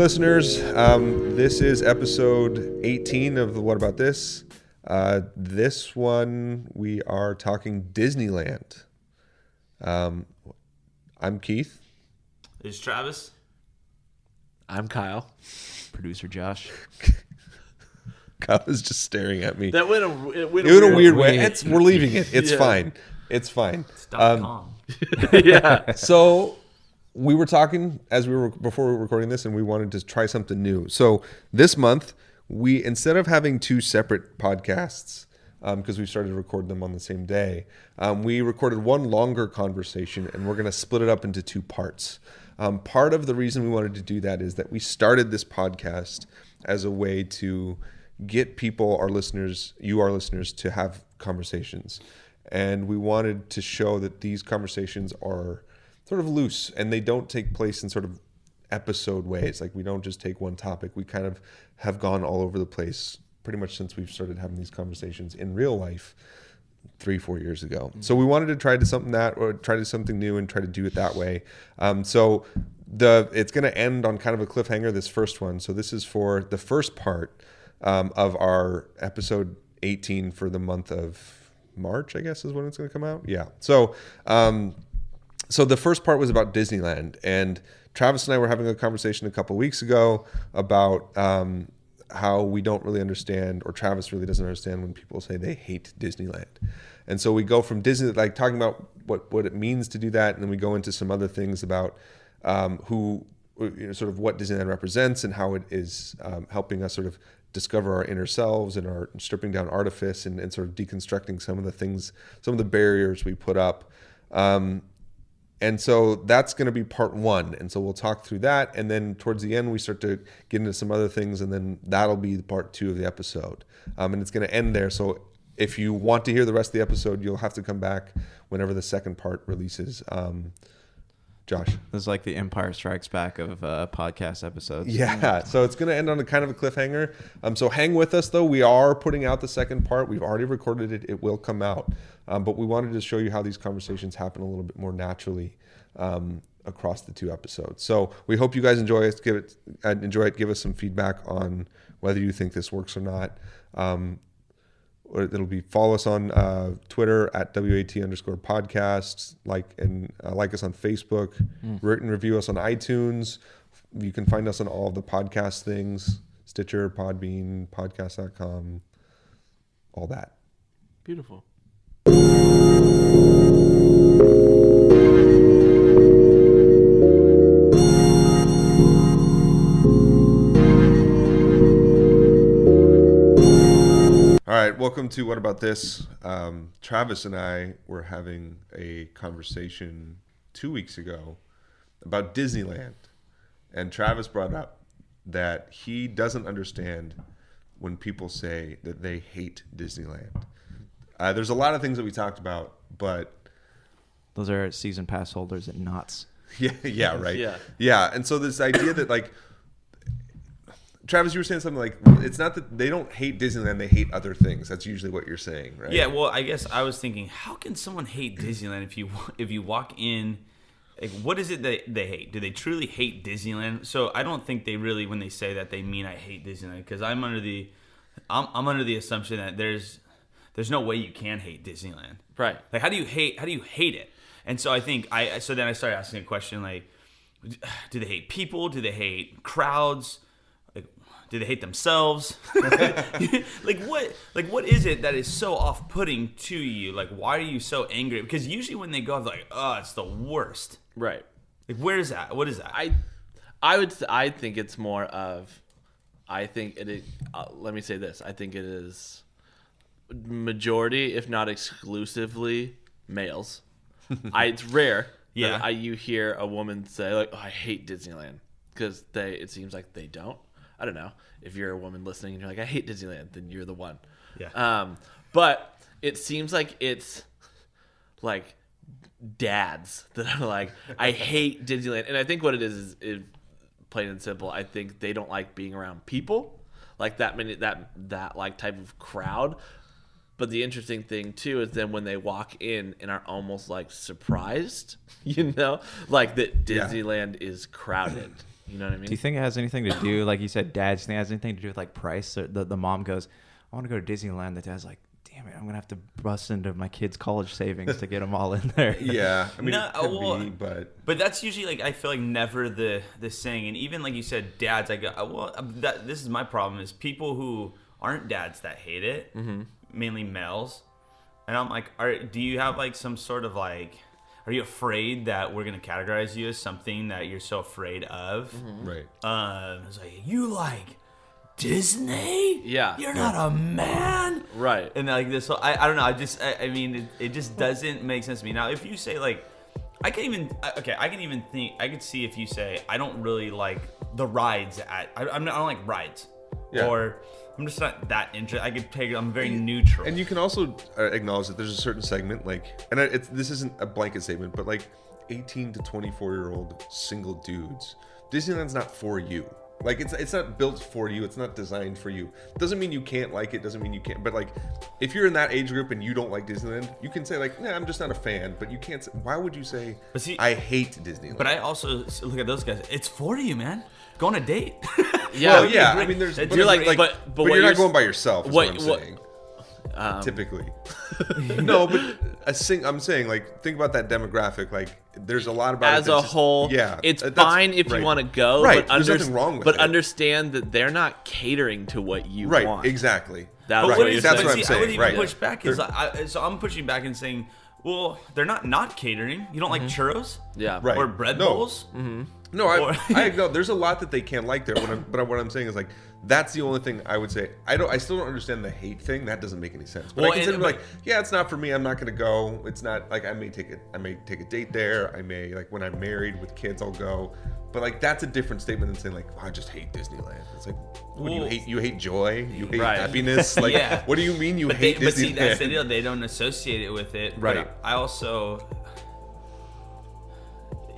listeners. This is episode 18 of the What About This? This one, we are talking Disneyland. I'm Keith. This is Travis. I'm Kyle. Producer Josh. Kyle is just staring at me. That went a weird way. We're leaving it. It's fine. It's fine. It's .com. Yeah. So we were talking before we were recording this, and we wanted to try something new. So this month, we instead of having two separate podcasts, because we started to record them on the same day, we recorded one longer conversation, and we're going to split it up into two parts. Part of the reason we wanted to do that is that we started this podcast as a way to get people, our listeners, to have conversations. And we wanted to show that these conversations are sort of loose and they don't take place in sort of episode ways. Like, we don't just take one topic. We kind of have gone all over the place pretty much since we've started having these conversations in real life 3-4 years ago. So we wanted to try to something new and try to do it that way. So it's going to end on kind of a cliffhanger, this first one. So this is for the first part of our episode 18 for the month of March, I guess is when it's going to come out. Yeah. So the first part was about Disneyland, and Travis and I were having a conversation a couple of weeks ago about how we don't really understand, or Travis really doesn't understand, when people say they hate Disneyland. And so we go from Disney, like talking about what it means to do that, and then we go into some other things about sort of what Disneyland represents and how it is helping us sort of discover our inner selves and our stripping down artifice and sort of deconstructing some of the things, some of the barriers we put up. And so that's going to be part one. And so we'll talk through that. And then towards the end, we start to get into some other things. And then that'll be the part two of the episode. And it's going to end there. So if you want to hear the rest of the episode, you'll have to come back whenever the second part releases. Josh. This is like the Empire Strikes Back of podcast episodes. Yeah. So it's going to end on a kind of a cliffhanger. So hang with us, though. We are putting out the second part. We've already recorded it. It will come out. But we wanted to show you how these conversations happen a little bit more naturally across the two episodes. So we hope you guys enjoy it. Give us some feedback on whether you think this works or not. It'll be, follow us on Twitter at WAT_podcasts, like us on Facebook, rate and review us on iTunes. You can find us on all of the podcast things, Stitcher, Podbean, podcast.com, all that. Beautiful. All right, welcome to What About This? Travis and I were having a conversation 2 weeks ago about Disneyland. And Travis brought up that he doesn't understand when people say that they hate Disneyland. There's a lot of things that we talked about, but... Those are season pass holders at Knott's. Yeah, right. Yeah. And so this idea that, like... Travis, you were saying something like, it's not that they don't hate Disneyland, they hate other things. That's usually what you're saying, right? Yeah, well, I guess I was thinking, how can someone hate Disneyland if you walk in, like, what is it that they hate? Do they truly hate Disneyland? So I don't think they really, when they say that, they mean I hate Disneyland, because I'm under the assumption that there's no way you can hate Disneyland. Right. Like, how do you hate it? And so I think so then I started asking a question like, do they hate people? Do they hate crowds? Do they hate themselves? Like what is it that is so off-putting to you? Like, why are you so angry? Because usually when they go, I'm like, oh, it's the worst. Right. Like, where is that? What is that? I think it's more of, let me say this. I think it is majority, if not exclusively, males. It's rare. Yeah. That you hear a woman say, like, oh, I hate Disneyland, because it seems like they don't. I don't know. If you're a woman listening and you're like, I hate Disneyland, then you're the one. Yeah. But it seems like it's like dads that are like, I hate Disneyland. And I think what it is plain and simple. I think they don't like being around people, like that like type of crowd. But the interesting thing too is then when they walk in and are almost like surprised, like that Disneyland is crowded. You know what I mean? Do you think it has anything to do, like you said, dads? Do you think it has anything to do with like price? So the mom goes, I want to go to Disneyland. The dad's like, damn it, I'm gonna have to bust into my kids' college savings to get them all in there. Yeah, I mean, No, it could well, be, but that's usually like I feel like never the saying, and even like you said, dads. I go, this is my problem is people who aren't dads that hate it, mainly males, and I'm like, do you have like some sort of like, are you afraid that we're gonna categorize you as something that you're so afraid of? right. It's like you like Disney? Yeah. You're not a man? Right. And like this whole, I don't know, I mean, it just doesn't make sense to me. Now, if you say like, I could see if you say, I don't really like the rides I don't like rides. Yeah. Or I'm just not that interested. I'm very neutral. And you can also acknowledge that there's a certain segment, like, and this isn't a blanket statement, but like 18 to 24-year-old single dudes, Disneyland's not for you. Like, it's not built for you. It's not designed for you. Doesn't mean you can't like it. Doesn't mean you can't. But like, if you're in that age group and you don't like Disneyland, you can say like, nah, I'm just not a fan. But you can't say, why would you say, I hate Disneyland? But I also look at those guys. It's for you, man. Go on a date. Yeah. Well, yeah. I mean, there's. But But you're like, like, but but you're what not going by yourself. Is what I'm what- saying. Typically. No, but I'm saying, like, think about that demographic. Like, there's a lot about it as that's a just- whole, yeah, it's that's fine if right. you want to go, Right, but, there's nothing wrong with but it. understand that they're not catering to what you Right, want. exactly. That's Right, what you're that's saying. what I'm saying. I would even right. push back. So I'm pushing back and saying, well, they're not catering. You don't like churros? Yeah. Right. Or bread No. bowls? No, Or- I know there's a lot that they can't like there. But what I'm saying is like that's the only thing I would say. I still don't understand the hate thing. That doesn't make any sense. But Well, I can and- say like, yeah, it's not for me. I'm not gonna go. It's not like I may take a date there. I may like when I'm married with kids, I'll go. But like that's a different statement than saying like, oh, I just hate Disneyland. It's like, what do you Well- hate? You hate joy? You hate Right. happiness? Like, Yeah. what do you mean you But hate but see, that's the Disneyland? deal. They don't associate it with it. Right. But I also,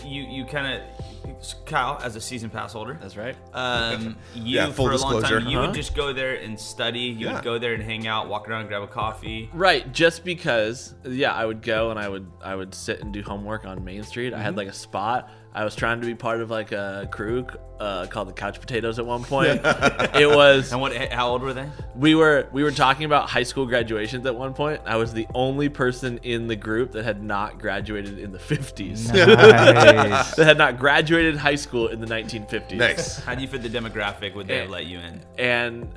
you kind of, Kyle, as a season pass holder, That's right. you Yeah, full for a long disclosure. time, you would just go there and study. You Yeah. would go there and hang out, walk around, grab a coffee. Right, just because, yeah, I would go and I would sit and do homework on Main Street. I had like a spot. I was trying to be part of like a crew called the Couch Potatoes at one point. It was And how old were they? we were talking about high school graduations at one point. I was the only person in the group that had not graduated in the 50s. Nice. That had not graduated high school in the 1950s. Nice. How do you fit the demographic? Would they have let you in? And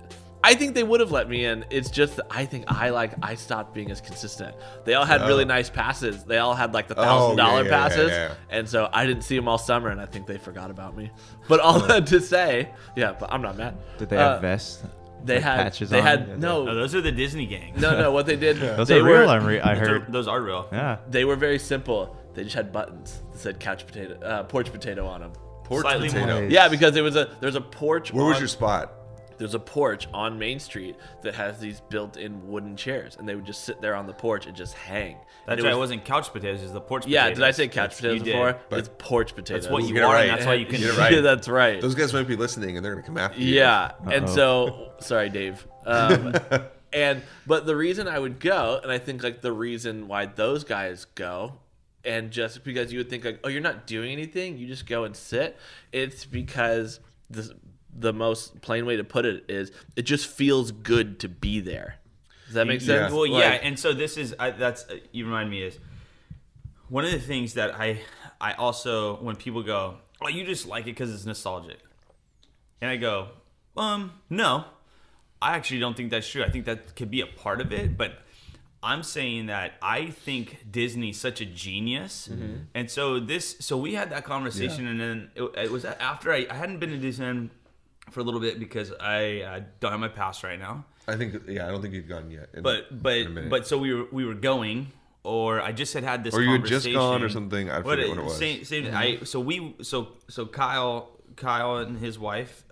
I think they would have let me in. It's just that I think I stopped being as consistent. They all had really nice passes. They all had like the $1,000 yeah, passes, yeah. and so I didn't see them all summer, and I think they forgot about me. But all that to say, yeah, but I'm not mad. Did they have vests? They Like had patches they on? had Yeah. No, no those are the Disney gang. no. What they did, Those they are real. were I heard. Those are real. Yeah. they were very simple. They just had buttons that said couch potato, porch potato on them. Porch Slightly more. potato. Nice. Yeah, because there's a porch. Where was on- your spot? There's a porch on Main Street that has these built-in wooden chairs, and they would just sit there on the porch and just hang. That's And right. It wasn't couch potatoes. It's the porch Yeah, potatoes. did I say couch potatoes You did. before? But- It's porch potatoes. That's what you Get it are, right. and that's why you can. Get it right. Yeah, that's right. Those guys might be listening and they're gonna come after you. Yeah, and so sorry, Dave. But the reason I would go, and I think like the reason why those guys go, and just because you would think like, oh, you're not doing anything, you just go and sit. It's because the most plain way to put it is it just feels good to be there. Does that make sense? Well, yeah, Like, and so this is that's you remind me is one of the things that I also when people go, oh, you just like it because it's nostalgic, and I go, no, I actually don't think that's true. I think that could be a part of it, but I'm saying that I think Disney's such a genius, and so we had that conversation, and then it was after I hadn't been to Disneyland for a little bit because I don't have my pass right now. I think. Yeah, I don't think you've gone yet. in But a minute. but so we were going, or I just had this. Or you had just conversation. gone or something. I forget what it was. Same. So Kyle and his wife,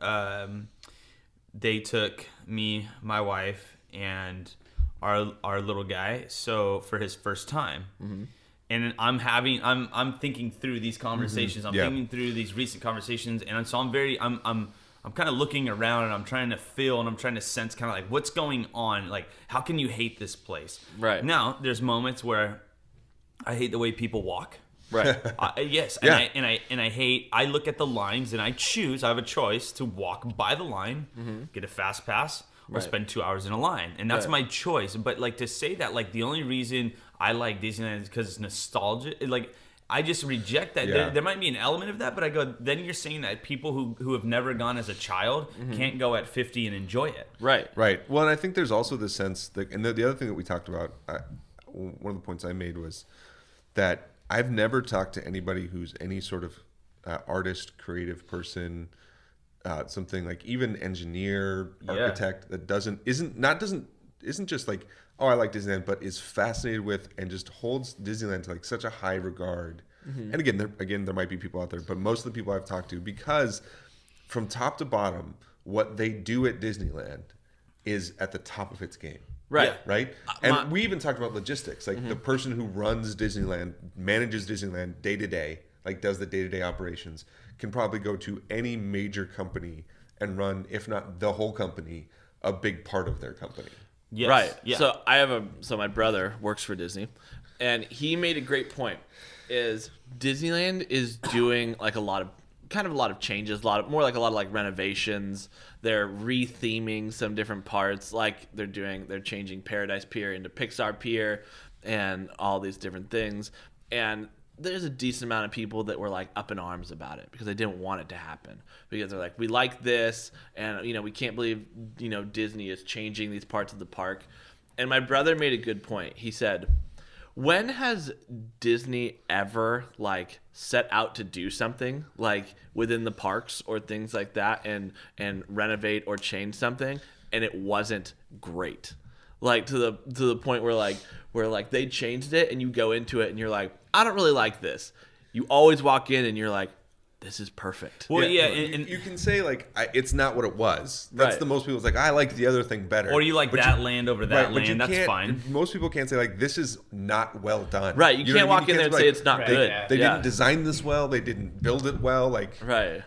they took me, my wife, and our little guy. So for his first time. And I'm thinking through these conversations. I'm Yeah. thinking through these recent conversations, and so I'm kind of looking around and I'm trying to feel and I'm trying to sense kind of like what's going on. Like, how can you hate this place? Right. Now, there's moments where I hate the way people walk. Right. Yes, Yeah. and I hate. I look at the lines and I choose. I have a choice to walk by the line, get a fast pass, or Right. spend 2 hours in a line, and that's Right. my choice. But like to say that, like the only reason I like Disneyland is because it's nostalgia. Like I just reject that. Yeah. There might be an element of that, but I go. Then you're saying that people who have never gone as a child can't go at 50 and enjoy it. Right. Right. Well, and I think there's also the sense that, and the other thing that we talked about, one of the points I made was that I've never talked to anybody who's any sort of artist, creative person, something like even engineer, architect that isn't just like, oh, I like Disneyland, but is fascinated with and just holds Disneyland to like such a high regard. And again, there might be people out there, but most of the people I've talked to, because from top to bottom, what they do at Disneyland is at the top of its game. Right. Right. And we even talked about logistics, like the person who runs Disneyland, manages Disneyland day to day, like does the day-to-day operations, can probably go to any major company and run, if not the whole company, a big part of their company. Yes. Right. Yeah. So my brother works for Disney, and he made a great point. Is Disneyland is doing like a lot of changes, a lot of renovations. They're retheming some different parts, like they're changing Paradise Pier into Pixar Pier, and all these different things. And there's a decent amount of people that were like up in arms about it because they didn't want it to happen, because they're like, we like this, and we can't believe Disney is changing these parts of the park. And my brother made a good point. He said, when has Disney ever like set out to do something like within the parks or things like that and renovate or change something and it wasn't great? Like to the point where they changed it and you go into it and you're like, I don't really like this. You always walk in and you're like, this is perfect. Well, yeah, and you can say like it's not what it was. That's Right. the most people's like, I like the other thing better. or you like that land over that but you land. That's can't- fine. Most people can't say like this is not well done. Right, you know can't what I walk mean? in there You and can't say be it's not Right, good. yeah. They Yeah. didn't design this well. They didn't build it well. Like Right.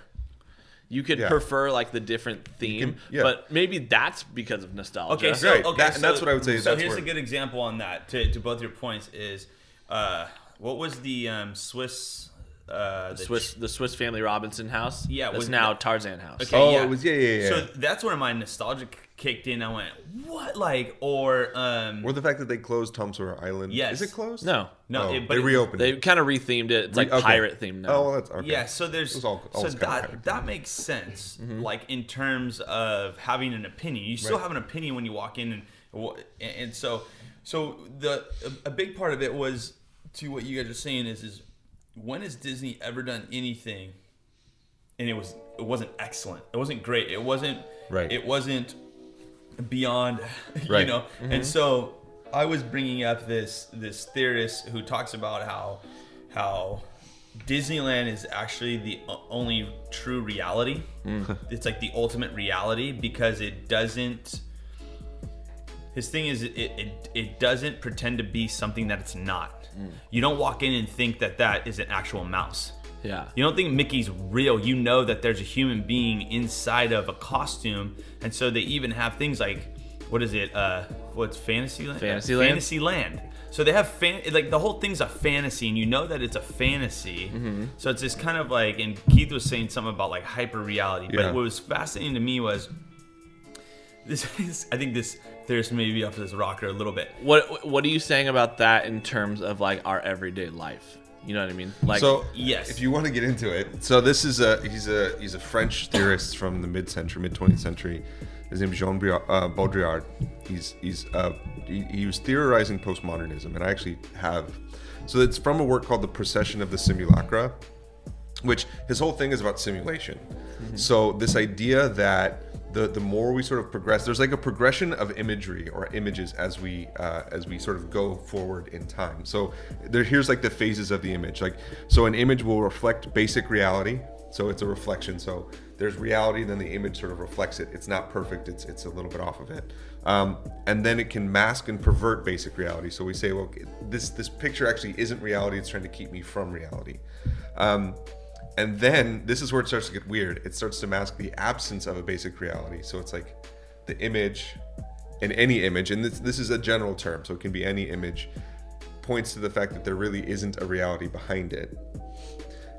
You could Yeah. prefer like the different theme, yeah. but maybe that's because of nostalgia. Okay, so Right. And that's what I would say. So That's here's where- a good example on that. To both your points is, what was the Swiss? The Swiss Family Robinson house. Yeah, that's was now that- Tarzan house. Okay, Oh, yeah. it was yeah. So that's where my nostalgia kicked in. I went, what? Like, or Or the fact that they closed Tom Sawyer Island. Yes. Is it closed? No, no, Oh, but they reopened they it. kind of rethemed it. It's like Okay. pirate themed now. Oh, well, that's okay. yeah. So there's It was all so kinda pirate that themed. makes sense. Mm-hmm. Like in terms of having an opinion, you still Right. have an opinion when you walk in, and so a big part of it was to what you guys are saying is when has Disney ever done anything and it wasn't excellent, it wasn't great, it wasn't Right. it wasn't beyond Right. And so I was bringing up this theorist who talks about how Disneyland is actually the only true reality. It's like the ultimate reality because it doesn't. His thing is it doesn't pretend to be something that it's not. You don't walk in and think that is an actual mouse. Yeah. You don't think Mickey's real. You know that there's a human being inside of a costume, and so they even have things like, what is it? What's Fantasyland? Fantasyland? Fantasyland. So they have like the whole thing's a fantasy, and you know that it's a fantasy. So it's this kind of like, and Keith was saying something about like hyper reality. Yeah. But what was fascinating to me was this. I think this theorist may be off this rocker a little bit. What are you saying about that in terms of like our everyday life? You know what I mean? Like, So yes. if you want to get into it, so this is he's a French theorist from the mid 20th century. His name is Jean Baudrillard. He was theorizing postmodernism, and I actually have. So it's from a work called The Procession of the Simulacra, which his whole thing is about simulation. So this idea that the more we sort of progress, there's like a progression of imagery or images as we sort of go forward in time. So here's like the phases of the image. Like, so an image will reflect basic reality. So it's a reflection. So there's reality, then the image sort of reflects it. It's not perfect. It's a little bit off of it. And then it can mask and pervert basic reality. So we say, well, this picture actually isn't reality. It's trying to keep me from reality. And then this is where it starts to get weird. It starts to mask the absence of a basic reality. So it's like the image, and any image, and this is a general term, so it can be any image, points to the fact that there really isn't a reality behind it.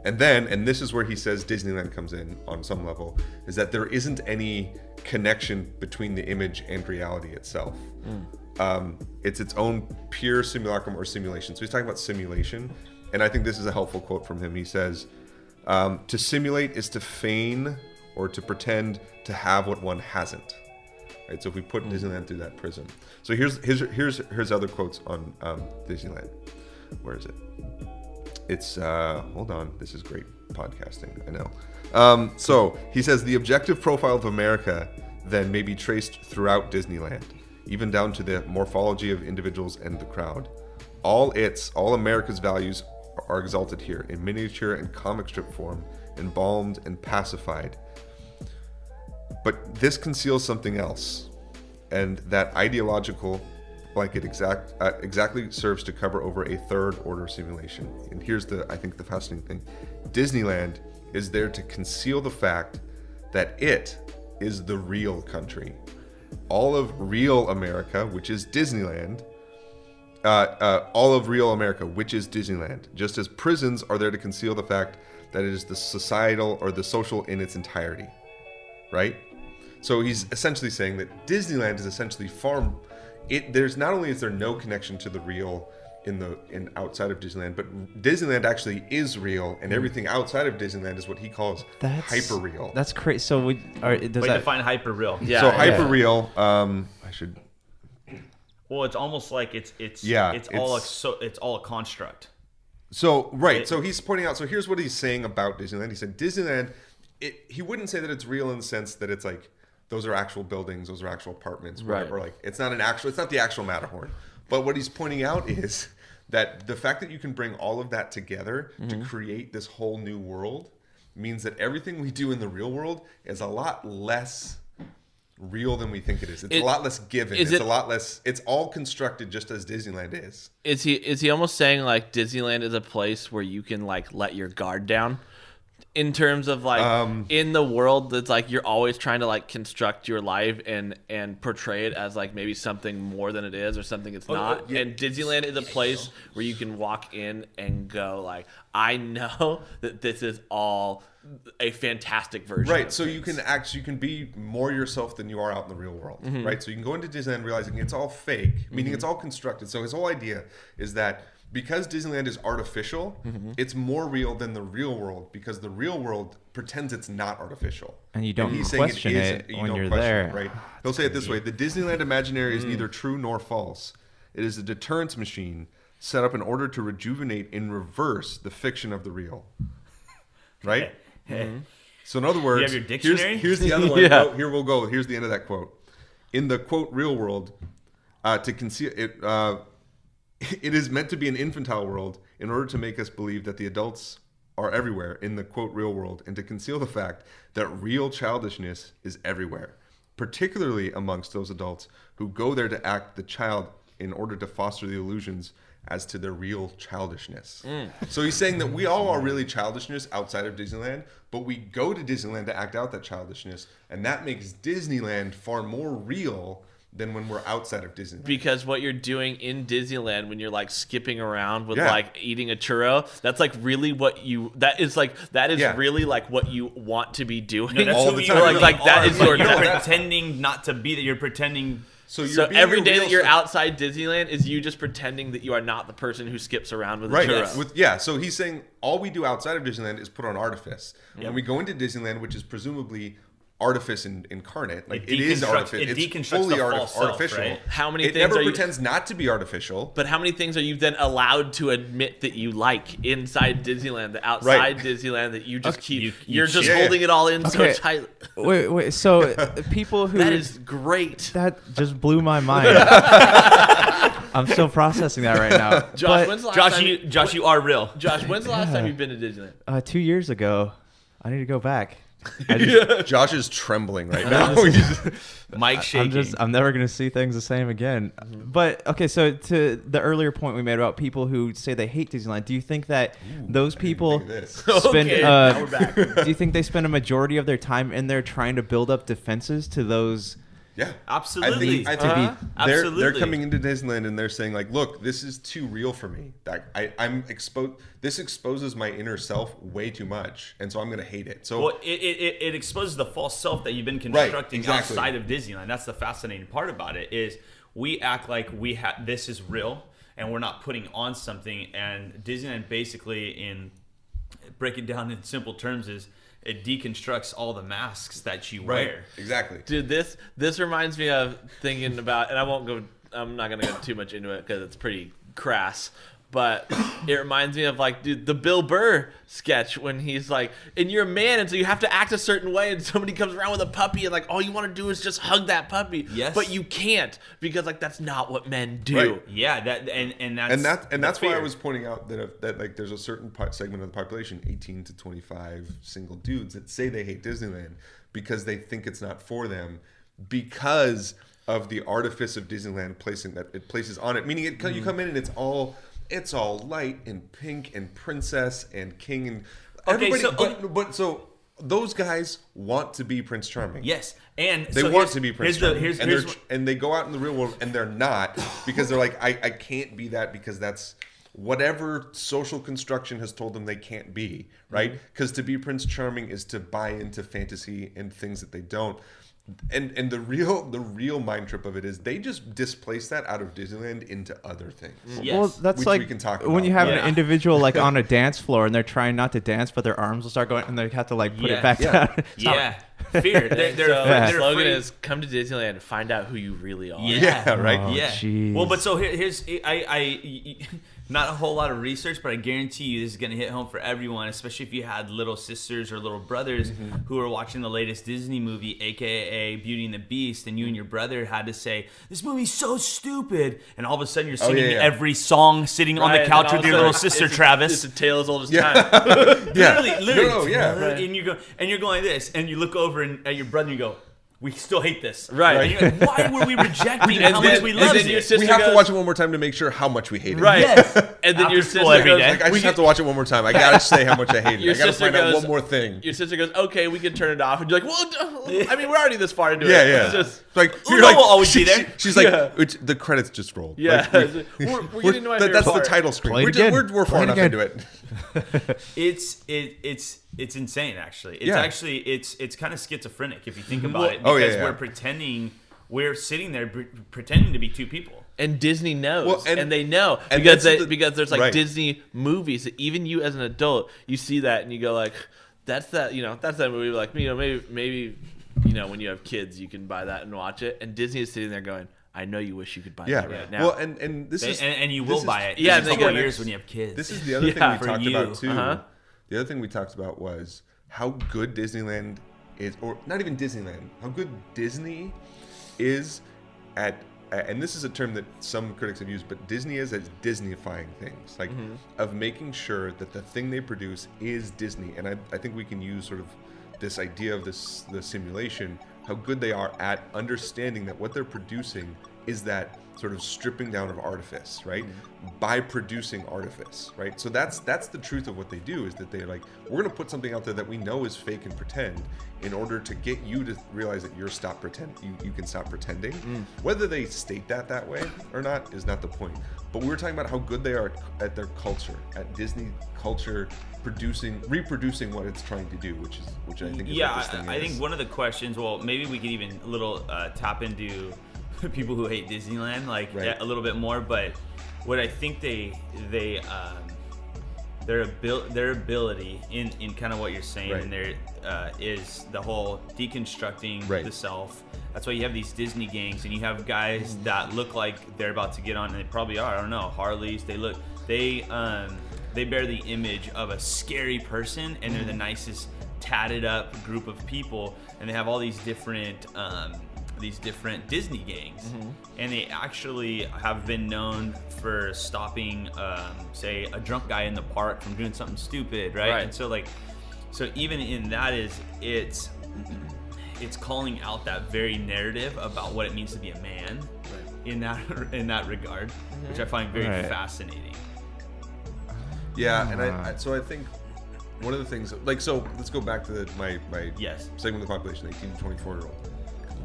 And then, and this is where he says Disneyland comes in on some level, is that there isn't any connection between the image and reality itself. It's its own pure simulacrum or simulation. So he's talking about simulation. And I think this is a helpful quote from him. He says, to simulate is to feign or to pretend to have what one hasn't. Right? So if we put Disneyland through that prism. So here's other quotes on Disneyland. Where is it? It's, hold on. This is great podcasting, I know. So he says, the objective profile of America then may be traced throughout Disneyland, even down to the morphology of individuals and the crowd. All America's values are exalted here in miniature and comic strip form, embalmed and pacified. But this conceals something else, and that ideological blanket exactly serves to cover over a third order simulation. And here's I think the fascinating thing. Disneyland is there to conceal the fact that it is the real country. All of real America, which is Disneyland, all of real America, which is Disneyland, just as prisons are there to conceal the fact that it is the societal or the social in its entirety, right? So he's essentially saying that Disneyland is essentially there's not only is there no connection to the real in outside of Disneyland, but Disneyland actually is real, and everything outside of Disneyland is what he calls hyper real. That's crazy. So define hyper real. Yeah. So hyper real. I should. Well, it's almost like it's all a construct. So right. So he's pointing out. So here's what he's saying about Disneyland. He said Disneyland. He wouldn't say that it's real in the sense that it's like those are actual buildings, those are actual apartments, right? Or like it's not the actual Matterhorn. But what he's pointing out is that the fact that you can bring all of that together to create this whole new world means that everything we do in the real world is a lot less real than we think it is. It's a lot less given. It's a lot less. It's all constructed just as Disneyland is. Is he almost saying like Disneyland is a place where you can like let your guard down? In terms of like in the world that's like you're always trying to like construct your life and portray it as like maybe something more than it is or something it's not. Yeah. And Disneyland is a place where you can walk in and go like, I know that this is all a fantastic version. Right. So you can be more yourself than you are out in the real world. Right. So you can go into Disneyland realizing it's all fake, meaning it's all constructed. So his whole idea is that because Disneyland is artificial, it's more real than the real world because the real world pretends it's not artificial. And you don't question it when you're there. Right? He'll say it this way. The Disneyland imaginary is neither true nor false. It is a deterrence machine set up in order to rejuvenate in reverse the fiction of the real. Right? So in other words, you have your dictionary? Here's the other one. Yeah. Here we'll go. Here's the end of that quote. In the, quote, real world, to conceal it... it is meant to be an infantile world in order to make us believe that the adults are everywhere in the, quote, real world and to conceal the fact that real childishness is everywhere, particularly amongst those adults who go there to act the child in order to foster the illusions as to their real childishness. So he's saying that we all are really childishness outside of Disneyland, but we go to Disneyland to act out that childishness, and that makes Disneyland far more real than when we're outside of Disneyland. Because what you're doing in Disneyland when you're like skipping around with like eating a churro, that's like really what that is really like what you want to be doing all the time. Like that is your you're pretending not to be that. You're pretending. So every day that you're outside Disneyland is you just pretending that you are not the person who skips around with a churro. So he's saying all we do outside of Disneyland is put on artifice. When we go into Disneyland, which is presumably artifice incarnate, like it is artificial. It's fully artificial. Right? How many it things never pretends not to be artificial. But how many things are you then allowed to admit that you like inside Disneyland, that outside Disneyland that you just keep? You're just holding it all in so tight. Wait. So people who that is great. That just blew my mind. I'm still processing that right now. Josh, you are real. Josh, when's the last time you've been to Disneyland? 2 years ago. I need to go back. Josh is trembling right now. Mike's shaking. I'm never going to see things the same again. But okay, so to the earlier point we made about people who say they hate Disneyland, do you think that those people spend? Now we're back. Do you think they spend a majority of their time in there trying to build up defenses to those Yeah, Absolutely. I think they're coming into Disneyland and they're saying like, look, this is too real for me. I'm exposed. This exposes my inner self way too much, and so I'm gonna hate it. So well, it exposes the false self that you've been constructing exactly. outside of Disneyland. That's the fascinating part about it is we act like this is real, and we're not putting on something. And Disneyland basically, in break it down in simple terms, is it deconstructs all the masks that you wear. Exactly. Dude, this reminds me of thinking about, and I'm not gonna go too much into it because it's pretty crass, but it reminds me of like, dude, the Bill Burr sketch when he's like, and you're a man, and so you have to act a certain way, and somebody comes around with a puppy, and like all you want to do is just hug that puppy. Yes. But you can't because like that's not what men do. Right. Yeah, that's why I was pointing out that like there's a certain segment of the population, 18 to 25 single dudes, that say they hate Disneyland because they think it's not for them because of the artifice of Disneyland placing that it places on it. Meaning, you come in and it's all light and pink and princess and king and everybody. So those guys want to be Prince Charming. Yes, and they want to be Prince Charming, and they go out in the real world and they're not because they're like, I can't be that because that's whatever social construction has told them they can't be, right? Because to be Prince Charming is to buy into fantasy and things that they don't. And the real mind trip of it is they just displace that out of Disneyland into other things. Yes. Well, that's which like we can talk when about. you have an individual like on a dance floor and they're trying not to dance, but their arms will start going and they have to like put it back down. Yeah. Fear. Their slogan is "Come to Disneyland and find out who you really are." Yeah, right. Oh, Yeah. geez. Well, but so here's I not a whole lot of research, but I guarantee you this is going to hit home for everyone, especially if you had little sisters or little brothers who are watching the latest Disney movie, aka Beauty and the Beast, and you and your brother had to say, "This movie's so stupid," and all of a sudden you're singing every song sitting on the couch with your little sister Travis. It's a tale as old as time. Literally. Right. And you're going like this, and you look over at your brother and you go, "We still hate this." Right. And you're like, why were we rejecting how much we loved it? We have to watch it one more time to make sure how much we hate it. Right. Yes. And then After your school sister every goes, day. Like, I just have to watch it one more time. I gotta say how much I hate it. Your I gotta sister find out goes- one more thing. Your sister goes, "Okay, we can turn it off," and you're like, "Well, I mean, we're already this far into it." Yeah. It's just, Like Uno you're like, will always be there. She's like, the credits just rolled. yeah. Like, we're getting to my favorite that's the part. title screen. Play it We're, again. we're far Play it enough again. into it. It's insane actually. It's kind of schizophrenic if you think about it, Oh, because we're sitting there pretending to be two people. And Disney knows, Well, and they know and because that's because there's like right. Disney movies that even you as an adult you see that and you go like, that's that movie, like, maybe when you have kids you can buy that and watch it, and Disney is sitting there going, I know you wish you could buy that right now. Well, and this is And you will buy it. Yeah, in a they couple go- years when you have kids. This is the other thing Yeah, we for talked you. about too. Uh-huh. The other thing we talked about was how good Disneyland is, or not even Disneyland, how good Disney is at, and this is a term that some critics have used, but Disney is at Disneyfying things, like of making sure that the thing they produce is Disney. And I think we can use sort of this idea of the simulation, how good they are at understanding that what they're producing is that sort of stripping down of artifice, right? By producing artifice, right? So that's the truth of what they do, is that they're like, we're going to put something out there that we know is fake and pretend in order to get you to realize that you can stop pretending. Whether they state that way or not is not the point. But we were talking about how good they are at their culture, at Disney culture, reproducing what it's trying to do, which I think is what this thing is. I think one of the questions, well, maybe we could even a little tap into people who hate Disneyland a little bit more, but what I think their ability in kind of what you're saying in there is the whole deconstructing the self. That's why you have these Disney gangs, and you have guys that look like they're about to get on, and they probably are, I don't know, Harleys. They bear the image of a scary person, and they're the nicest tatted up group of people, and they have all these different Disney gangs, and they actually have been known for stopping, say, a drunk guy in the park from doing something stupid, right? And so even in that it's calling out that very narrative about what it means to be a man, in that regard, which I find very fascinating. Yeah, and I think one of the things, like, so let's go back to my segment of the population, 18 to 24-year-old.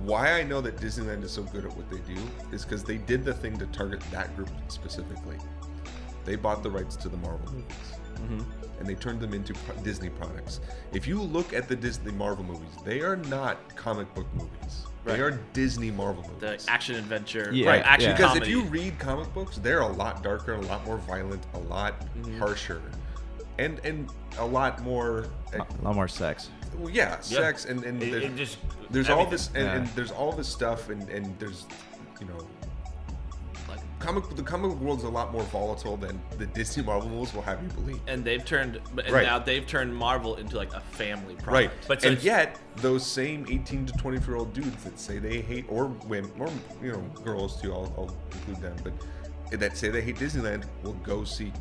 why I know that Disneyland is so good at what they do is because they did the thing to target that group specifically. They bought the rights to the Marvel movies, and they turned them into Disney products. If you look at the Disney Marvel movies, they are not comic book movies. They are Disney Marvel movies. The action adventure, action because comedy. if you read comic books, they're a lot darker, a lot more violent, a lot harsher, and a lot more. A lot more sex. Well, yeah, sex and there's all this and there's all this stuff and there's like the comic book world is a lot more volatile than the Disney Marvel movies will have you believe. And now they've turned Marvel into like a family product. Right, but and yet those same 18 to 24-year-old dudes that say they hate, or women, or girls too, I'll include them, but that say they hate Disneyland will go see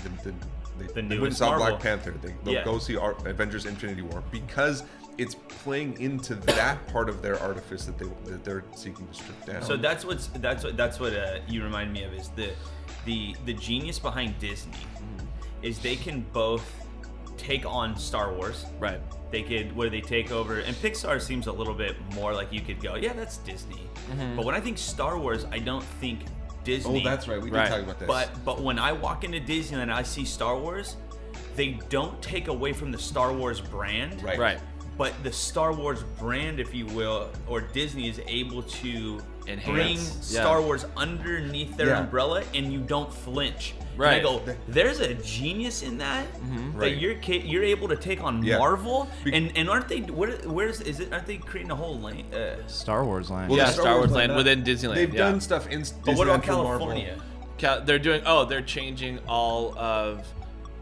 the they went and newest saw Marvel. Black Panther. They'll go see Avengers: Infinity War because it's playing into that part of their artifice that they're seeking to strip down. So that's what you remind me of is the genius behind Disney is they can both take on Star Wars. Right. They could where they take over, and Pixar seems a little bit more like you could go, yeah, that's Disney. But when I think Star Wars, I don't think Disney. Oh, that's right. We did talk about this. But when I walk into Disneyland and I see Star Wars, they don't take away from the Star Wars brand. Right. But the Star Wars brand, if you will, or Disney is able to bring Star Wars underneath their umbrella, and you don't flinch. Right. And I go, there's a genius in that that you're able to take on Marvel, and aren't they? Aren't they creating a whole lane? Star Wars land. Well, Star Wars land within Disneyland. They've done stuff in Disneyland. But what about for California? Marvel. They're changing all of.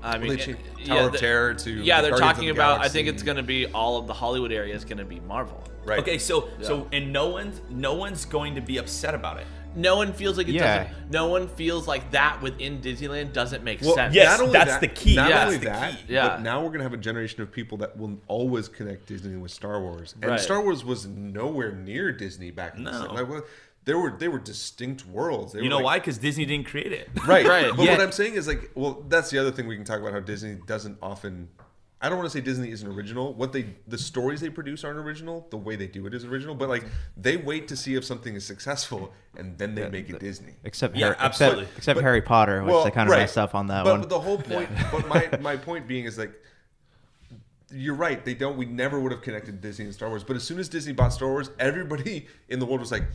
I mean, Tower of Terror to they're Guardians talking of the about. Galaxy. I think it's going to be all of the Hollywood area is going to be Marvel. Right. Okay, so no one's going to be upset about it. No one feels like it doesn't. No one feels like that within Disneyland doesn't make sense. yes, that's the key. Not That's only the that, key. but now we're going to have a generation of people that will always connect Disney with Star Wars. And Star Wars was nowhere near Disney back in the day. Like, they were distinct worlds. You know why? Because Disney didn't create it. Right. But what I'm saying is that's the other thing we can talk about, how Disney doesn't often. I don't want to say Disney isn't original. The stories they produce aren't original. The way they do it is original. But they wait to see if something is successful, and then they make it Disney. Except absolutely. Except Harry Potter, which they kind of messed up on that one. But the whole point. But my point being is you're right. We never would have connected Disney and Star Wars. But as soon as Disney bought Star Wars, everybody in the world was like,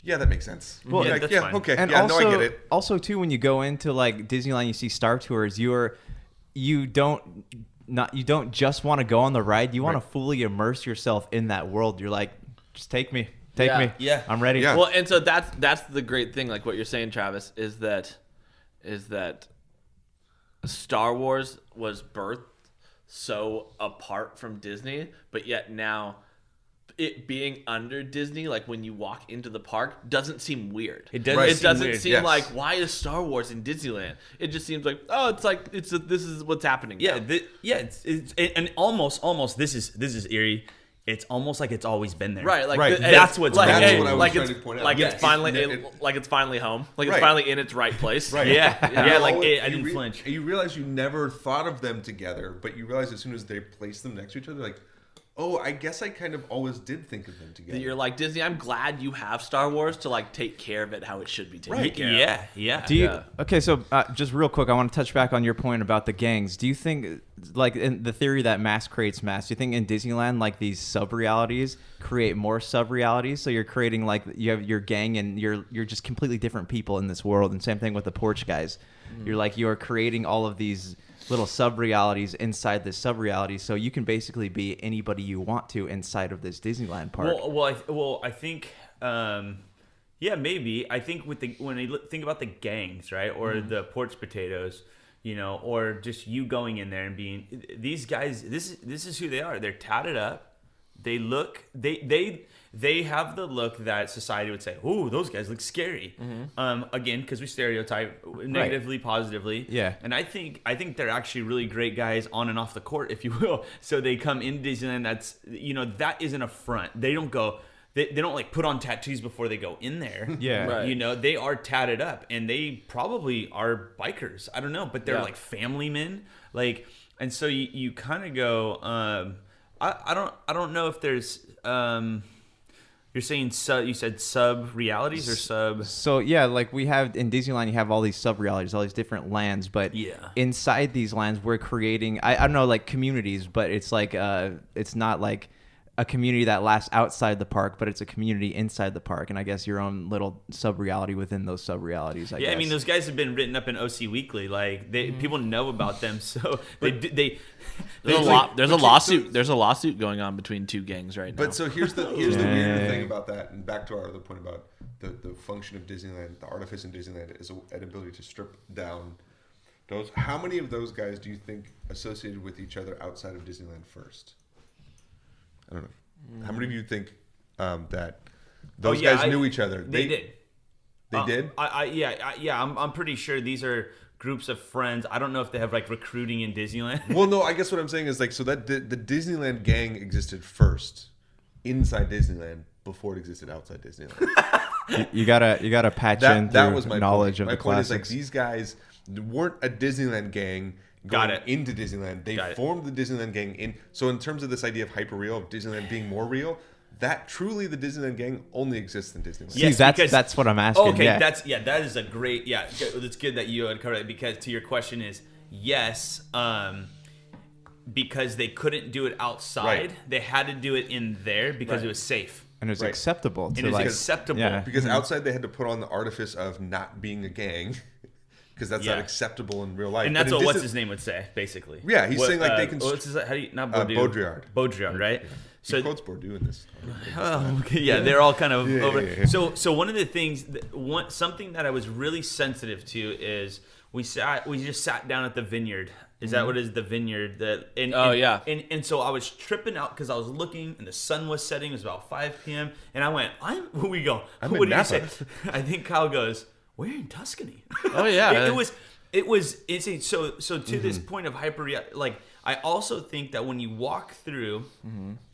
yeah, that makes sense. Well, that's fine. Okay. And I also, get it. Also, too, when you go into Disneyland, you see Star Tours. You don't just want to go on the ride. You want to fully immerse yourself in that world. You're like, just take me. Yeah. I'm ready. Yeah. Well, and so that's the great thing. Like what you're saying, Travis, is that Star Wars was birthed so apart from Disney, but yet now it being under Disney, like when you walk into the park, doesn't seem weird. It doesn't seem like, why is Star Wars in Disneyland? It just seems like, this is what's happening. Yeah, now. and almost this is eerie. It's almost like it's always been there. Right, that's what's like, that's hey, what I was like trying it's to point out. like Yeah, it's finally it's it's finally home. Like it's Right. finally in its right place. Right. Yeah. I You didn't flinch. You realize you never thought of them together, but you realize as soon as they place them next to each other, like, oh, I guess I kind of always did think of them together. You're like, Disney, I'm glad you have Star Wars to take care of it how it should be taken care of. Yeah. Do you okay? So just real quick, I want to touch back on your point about the gangs. Do you think, in the theory that mass creates mass, do you think in Disneyland, these sub-realities create more sub-realities? So you're creating you have your gang, and you're just completely different people in this world. And same thing with the porch guys. You're creating all of these little sub-realities inside this sub-reality, so you can basically be anybody you want to inside of this Disneyland park. I think, maybe. I think when I think about the gangs, right, or the porch potatoes, or just you going in there and being these guys. This is who they are. They're tatted up. They look. They have the look that society would say, "Ooh, those guys look scary." Again, because we stereotype negatively, positively. Yeah. And I think they're actually really great guys on and off the court, if you will. So they come into Disneyland. That's that isn't a front. They don't go. They don't put on tattoos before they go in there. Yeah. Right. They are tatted up, and they probably are bikers. I don't know, but they're family men. And so you kind of go. I don't know if there's. You're saying you said sub realities or sub? So yeah, like we have in Disneyland, you have all these sub-realities, all these different lands, but Yeah. inside these lands, we're creating, I don't know, like communities, but it's like, it's not like a community that lasts outside the park, but it's a community inside the park, and I guess your own little sub-reality within those sub-realities, I guess. I mean, those guys have been written up in OC Weekly. Like, people know about them, so they There's a lawsuit. There's a lawsuit going on between two gangs right now. But so here's the weird thing about that, and back to our other point about the function of Disneyland, the artifice in Disneyland is an ability to strip down those. How many of those guys do you think associated with each other outside of Disneyland first? I don't know. How many of you think that those guys knew each other? They did. They did? I'm pretty sure these are groups of friends. I don't know if they have like recruiting in Disneyland. Well, no, I guess what I'm saying is like, so that the Disneyland gang existed first inside Disneyland before it existed outside Disneyland. you gotta patch in through that was my knowledge point. of the My point is like classics. these guys weren't a Disneyland gang going into Disneyland. They formed the Disneyland gang in. So in terms of this idea of hyper real, of Disneyland being more real, that truly the Disneyland gang only exists in Disneyland. See, that's what I'm asking. Okay, yeah. that is a great it's good that you had covered it, because to your question is yes, because they couldn't do it outside, they had to do it in there because it was safe. And it was acceptable to And it was like acceptable. yeah. Because outside they had to put on the artifice of not being a gang. Because that's not acceptable in real life. And that's but what what's his name would say, basically. Yeah, he's saying like they can. What's his, how do you, not Baudrillard. Baudrillard, right? So he quotes Bourdieu in this. Oh, okay, yeah, they're all kind of over. Yeah. So one of the things, something that I was really sensitive to is we just sat down at the vineyard. Is that what it is? The vineyard? And so I was tripping out because I was looking and the sun was setting. It was about 5 p.m. And I went, what did you say? I think Kyle goes, we're in Tuscany. Oh yeah. It was insane. So to this point of hyper, like I also think that when you walk through,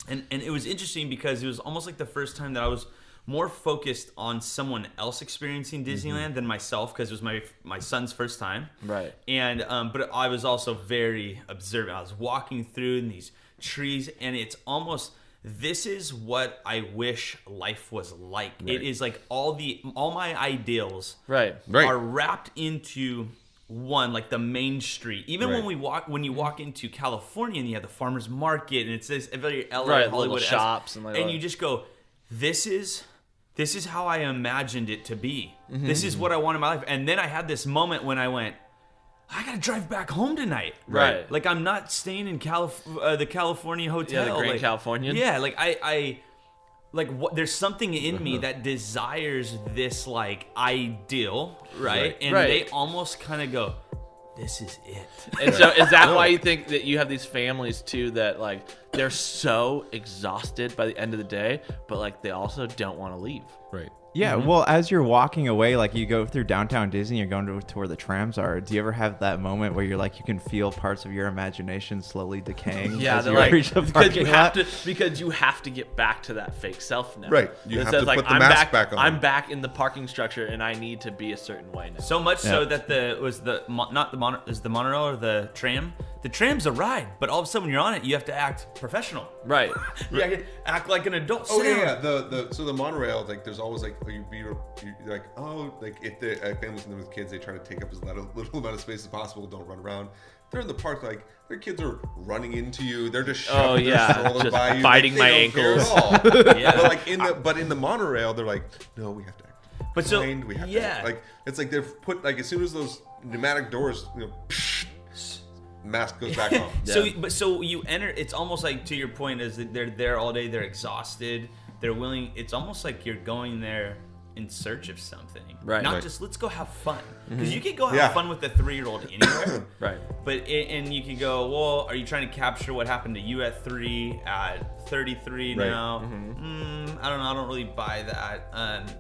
and it was interesting because it was almost like the first time that I was more focused on someone else experiencing Disneyland than myself, because it was my son's first time. Right. And but I was also very observant. I was walking through in these trees, and it's almost, this is what I wish life was like. Right. It is like all my ideals are wrapped into one, like the main street. Even when you walk into California and you have the farmers market and it's this very LA Hollywood shops and you just go, this is how I imagined it to be. This is what I want in my life. And then I had this moment when I went, I gotta drive back home tonight. Right. Like I'm not staying in the California hotel. Yeah, the Grand Californian. Yeah, like I there's something in me that desires this like ideal, right? And they almost kind of go, this is it. And so is that why you think that you have these families too that like they're so exhausted by the end of the day, but like they also don't want to leave? Right. Yeah, well, as you're walking away, like you go through downtown Disney, you're going to where the trams are. Do you ever have that moment where you're like, you can feel parts of your imagination slowly decaying? Yeah, as they're you like, reach the because you have to get back to that fake self now. Right. You have to like, put the mask back on. I'm back in the parking structure, and I need to be a certain way now. So much so that the monorail or the tram. The tram's a ride, but all of a sudden when you're on it, you have to act professional. Right. You have to act like an adult. Oh yeah. So the monorail, like there's always like you're like, oh, like if the families in there with kids, they try to take up as little amount of space as possible. Don't run around. They're in the park, like their kids are running into you. They're just shoving their stroller just by you, biting like, my they don't care ankles. at all. But like in the monorail, they're like, no, we have to act. But so we have to act. Like it's like they've put like as soon as those pneumatic doors, mask goes back on. So you enter. It's almost like, to your point, is that they're there all day. They're exhausted. They're willing. It's almost like you're going there in search of something, right? Not just let's go have fun, because you can go have fun with a 3-year-old anywhere, right? But and you can go, well, are you trying to capture what happened to you at 3, at 33 now? I don't know. I don't really buy that,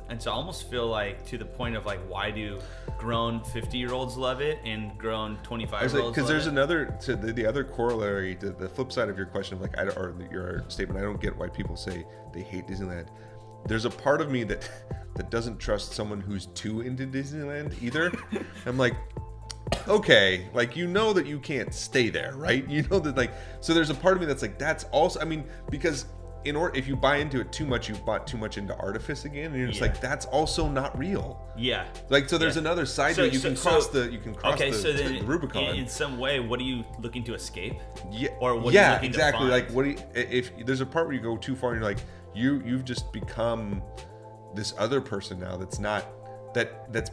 and so I almost feel like, to the point of like, why do grown 50-year-olds love it and grown 25-year-olds? Because there's another, to the other corollary, to the flip side of your question of like, or your statement. I don't get why people say they hate Disneyland. There's a part of me that doesn't trust someone who's too into Disneyland either. I'm like, okay, like, you know that you can't stay there, right? You know that, like, so there's a part of me that's like, that's also, I mean, because if you buy into it too much, you've bought too much into artifice again, and you're just like, that's also not real. Yeah. Like, so there's another side to it. You can cross the Rubicon. In some way, what are you looking to escape? Yeah. Or what are you looking exactly. to find? Like, what do you, if there's a part where you go too far and you're like, you've just become this other person now that's not that's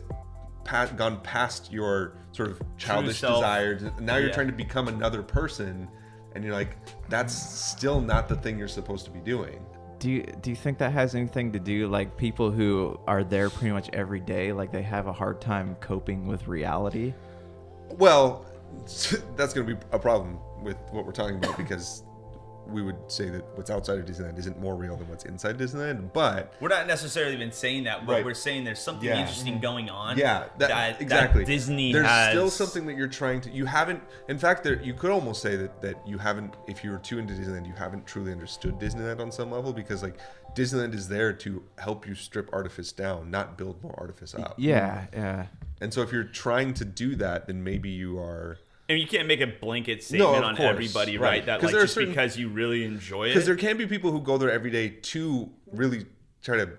gone past your sort of childish desire. Now you're trying to become another person, and you're like, that's still not the thing you're supposed to be doing. Do you think that has anything to do, like, people who are there pretty much every day, like they have a hard time coping with reality? Well, that's going to be a problem with what we're talking about, because we would say that what's outside of Disneyland isn't more real than what's inside Disneyland, but we're not necessarily even saying that, but Right. we're saying there's something interesting going on. Yeah, that exactly. Disney There's has. still something that you're trying to. You haven't. In fact, you could almost say that you haven't. If you were too into Disneyland, you haven't truly understood Disneyland on some level, because like Disneyland is there to help you strip artifice down, not build more artifice up. Yeah. And so if you're trying to do that, then maybe you are. And you can't make a blanket statement on course, everybody, right? That like just because you really enjoy it. Because there can be people who go there every day to really try to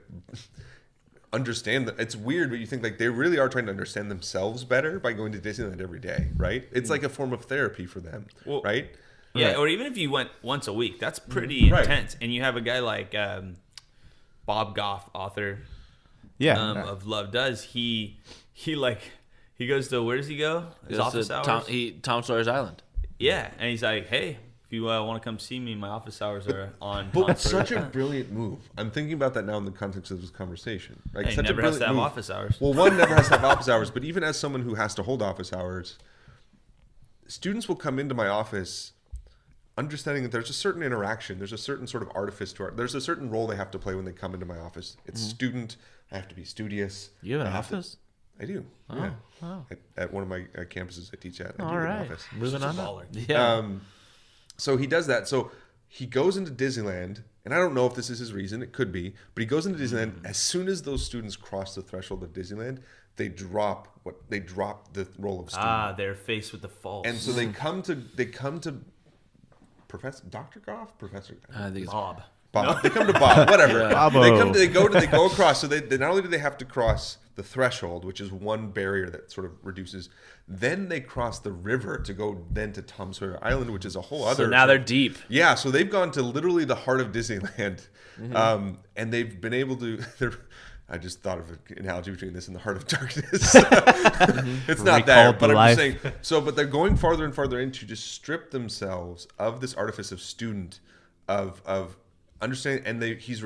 understand that. It's weird, but you think like they really are trying to understand themselves better by going to Disneyland every day, right? It's like a form of therapy for them, right? Yeah, Right. or even if you went once a week, that's pretty intense. And you have a guy like Bob Goff, author of Love Does. He goes to, where does he go? His office hours? Tom Sawyer's Island. Yeah, and he's like, hey, if you want to come see me, my office hours are on. But Tom it's such Sawyer's a brilliant move. I'm thinking about that now in the context of this conversation. Like, Hey, such never a has brilliant to have move. office hours. Well, one never has to have office hours, but even as someone who has to hold office hours, students will come into my office understanding that there's a certain interaction, there's a certain sort of artifice to art, there's a certain role they have to play when they come into my office. It's student, I have to be studious. You have an office? I do. Yeah. At one of my campuses I teach at. I do All have an right. office. Moving on. baller. Yeah. So he does that. So he goes into Disneyland, and I don't know if this is his reason. It could be, but he goes into Disneyland. As soon as those students cross the threshold of Disneyland, they drop the role of student. They're faced with the false. And so they come to Professor Dr. Goff, Professor I think it's Bob. Bob. They come to Bob, whatever. Bobo. They go across. So they not only do they have to cross the threshold, which is one barrier that sort of reduces, then they cross the river to go then to Tom Sawyer Island, which is a whole other. So now they're deep. Yeah, so they've gone to literally the heart of Disneyland, and they've been able to. I just thought of an analogy between this and the Heart of Darkness. It's not there, Recalled but to I'm just life. saying. So, but they're going farther and farther in to just strip themselves of this artifice of student, of understanding, and he's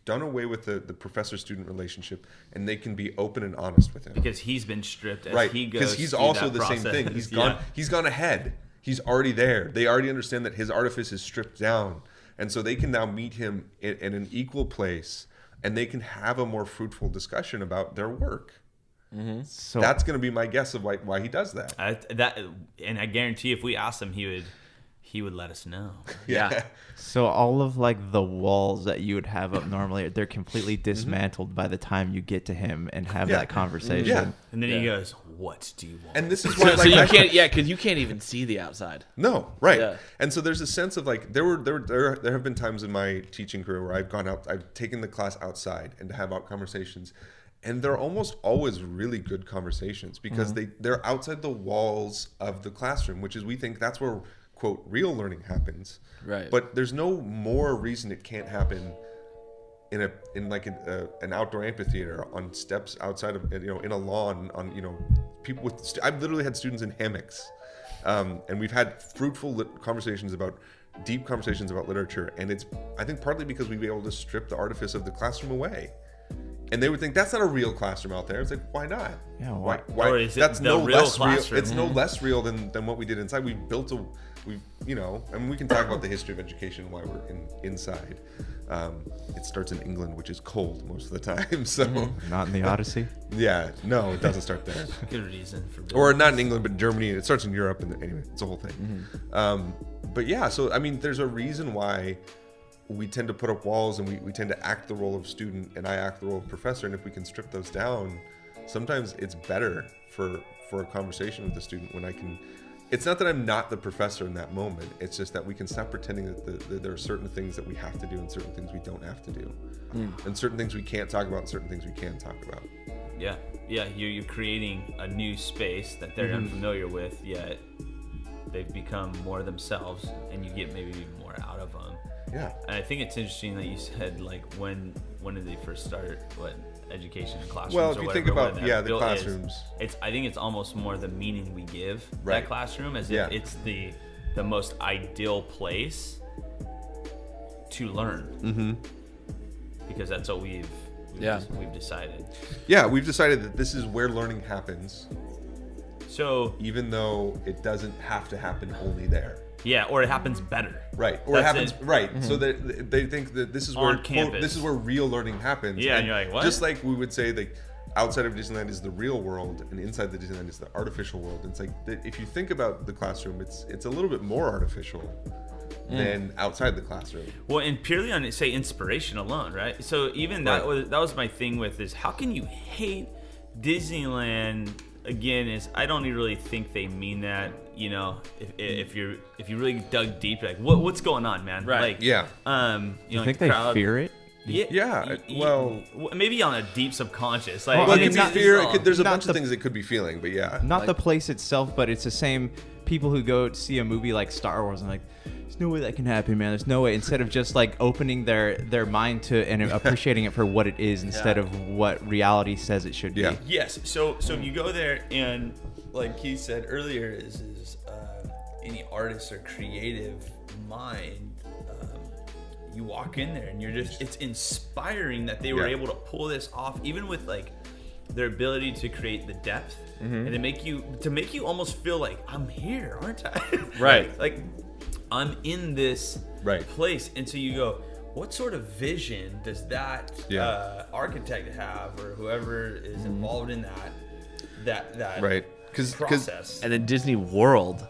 done away with the professor-student relationship, and they can be open and honest with him. Because he's been stripped as Right, he goes because he's through also that the process. same thing. He's gone ahead. He's already there. They already understand that his artifice is stripped down, and so they can now meet him in an equal place, and they can have a more fruitful discussion about their work. So That's going to be my guess of why he does that. And I guarantee if we asked him, he would let us know. Yeah. So all of like the walls that you would have up normally, they're completely dismantled by the time you get to him and have that conversation. Yeah. And then he goes, "What do you want?" And this is why, So you can't, because you can't even see the outside. No, right. Yeah. And so there's a sense of like there have been times in my teaching career where I've gone out, I've taken the class outside and to have out conversations, and they're almost always really good conversations because they're outside the walls of the classroom, which is, we think that's where, quote, real learning happens. Right. But there's no more reason it can't happen in an outdoor amphitheater, on steps outside of, in a lawn, on people with. I've literally had students in hammocks, and we've had fruitful deep conversations about literature, and it's, I think, partly because we've been able to strip the artifice of the classroom away. And they would think that's not a real classroom out there. It's like, why not? Yeah, why? Or is it that's the no real less classroom? real. It's no less real than what we did inside. We we can talk about the history of education, why we're inside. It starts in England, which is cold most of the time. So Not in the Odyssey. yeah, no, it doesn't start there. Good reason for Or not in England, but Germany. It starts in Europe, and anyway, it's a whole thing. But yeah, so I mean, there's a reason why we tend to put up walls, and we tend to act the role of student, and I act the role of professor. And if we can strip those down, sometimes it's better for a conversation with the student when I can it's not that I'm not the professor in that moment. It's just that we can stop pretending that there are certain things that we have to do and certain things we don't have to do. And certain things we can't talk about and certain things we can talk about. Yeah. You're creating a new space that they're unfamiliar with, yet they've become more themselves, and you get maybe even more out of them. Yeah. And I think it's interesting that you said, like, when did they first start education in classrooms? Well, if or you whatever, think about where the classrooms, I think it's almost more the meaning we give Right. that classroom, as if it's the most ideal place to learn. Because that's what we've decided. Yeah, we've decided that this is where learning happens. So Even though it doesn't have to happen only there. yeah, or it happens better. Right, or it That's happens it. right. So that they think that this is On where quote, campus. this is where real learning happens. Yeah, and you're like, what? Just like we would say, like outside of Disneyland is the real world, and inside the Disneyland is the artificial world. It's like if you think about the classroom, it's a little bit more artificial than outside the classroom. Well, and purely on, say, inspiration alone, right? So even that was my thing with this. How can you hate Disneyland? Again, is I don't really think they mean that. You know, if you really dug deep, like what's going on, man? Right. Like, Yeah. You think they fear it? Yeah, well, maybe on a deep subconscious. Like, Well, it it's could not- be fear. it's all- There's a not bunch the- of things it could be feeling, but yeah. Not the place itself, but it's the same people who go to see a movie like Star Wars and like, there's no way that can happen, man. There's no way. Instead of just like opening their mind to and appreciating it for what it is instead of what reality says it should be. Yeah. Yes. So you go there, and like he said earlier, is any artist or creative mind. You walk in there, and it's inspiring that they were able to pull this off, even with like their ability to create the depth and to make you almost feel like I'm here, aren't I? Right. like I'm in this Right. place, and so you go, what sort of vision does that architect have, or whoever is involved in that Right. Because process? And then Disney World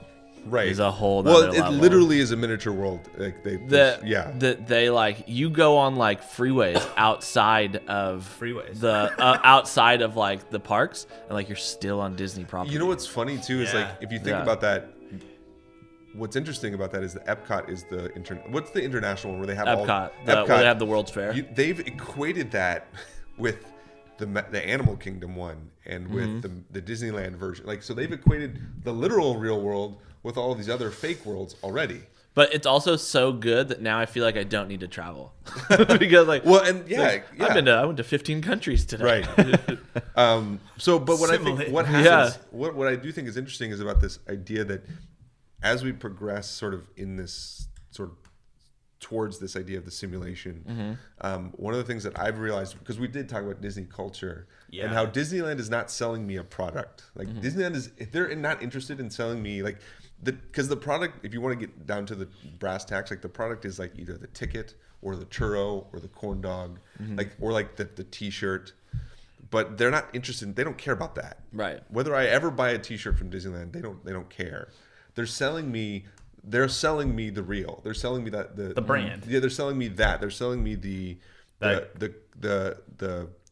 is a whole well, nother it level. literally is a miniature world. Like They like you go on like freeways outside of Freeways. the outside of like the parks, and like you're still on Disney property. You know what's funny too is like Yeah. if you think about that. What's interesting about that is the Epcot is the what's the international one where they have Epcot, Epcot. where they have the World's Fair. They've equated that with the Animal Kingdom one and with the Disneyland version. Like so, they've equated the literal real world with all of these other fake worlds already. But it's also so good that now I feel like I don't need to travel because like Well, and I went to 15 countries today. Right. So, but what I think Simulate. what happens, what I do think is interesting is about this idea that as we progress sort of in this sort of towards this idea of the simulation, one of the things that I've realized, because we did talk about Disney culture and how Disneyland is not selling me a product. Like Disneyland is, if they're not interested in selling me like because the product, if you want to get down to the brass tacks, like the product is like either the ticket or the churro or the corn dog, like or like the t-shirt. But they're not interested. They don't care about that. Right. Whether I ever buy a t-shirt from Disneyland, they don't care. They're selling me the real. They're selling me that the brand. Yeah, they're selling me that. They're selling me the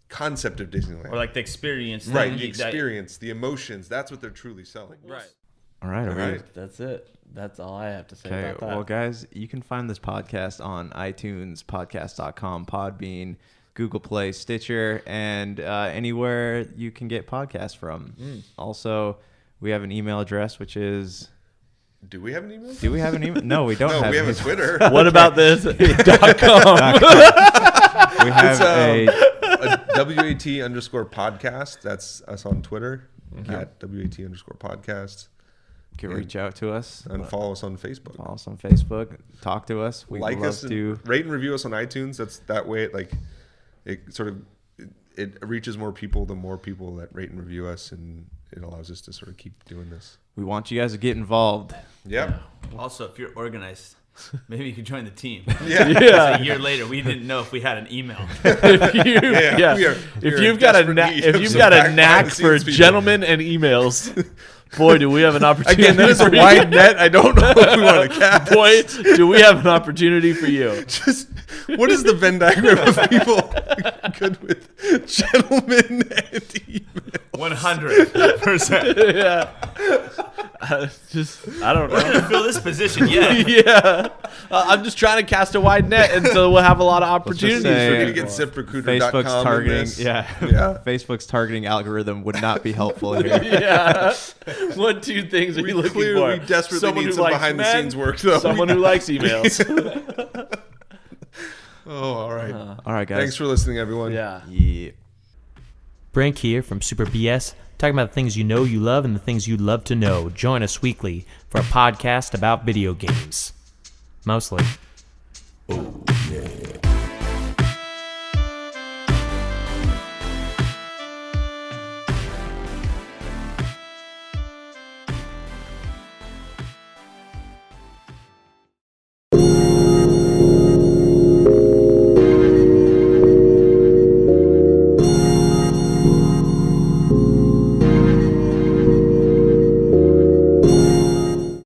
concept of Disneyland. Or like the experience. Right, that- the experience, the emotions. That's what they're truly selling. Right. All right. Right. That's it. That's all I have to say Okay, about that. well, guys, you can find this podcast on iTunes, podcast.com, Podbean, Google Play, Stitcher, and anywhere you can get podcasts from. Also, we have an email address, which is... Do we have an email? Do we have an email? No, we don't No, have we have a an Twitter. What about this? .com. We have a... WAT_podcast. That's us on Twitter. At WAT_podcast. You can reach out to us. And follow us on Facebook. Follow us on Facebook. Talk to us. We'd Like love us, to... and rate and review us on iTunes. That's that way. It sort of it reaches more people. The more people that rate and review us, and it allows us to sort of keep doing this. We want you guys to get involved. Yep. Also, if you're organized, maybe you could join the team. Yeah. Because a year later, we didn't know if we had an email. If you've got a knack for gentlemen and emails, boy, do we have an opportunity. Again, that is a wide net. I don't know if we want to cast. Boy, do we have an opportunity for you. Just what is the Venn diagram of people good with gentlemen and email? 100%. Yeah. I don't know. I feel this position yet. Yeah, I'm just trying to cast a wide net, and so we'll have a lot of opportunities. say- for We're gonna people. get ZipRecruiter.com. Facebook's in targeting, this. yeah. Facebook's targeting algorithm would not be helpful here. Yeah. What two things are you looking for? We desperately Someone need who some likes behind the men, scenes work, though. Someone who likes emails. Oh, all right. All right, guys. Thanks for listening, everyone. Yeah. Yeah. Brink here from Super BS, talking about the things you know you love and the things you love to know. Join us weekly for a podcast about video games. Mostly. Oh, yeah.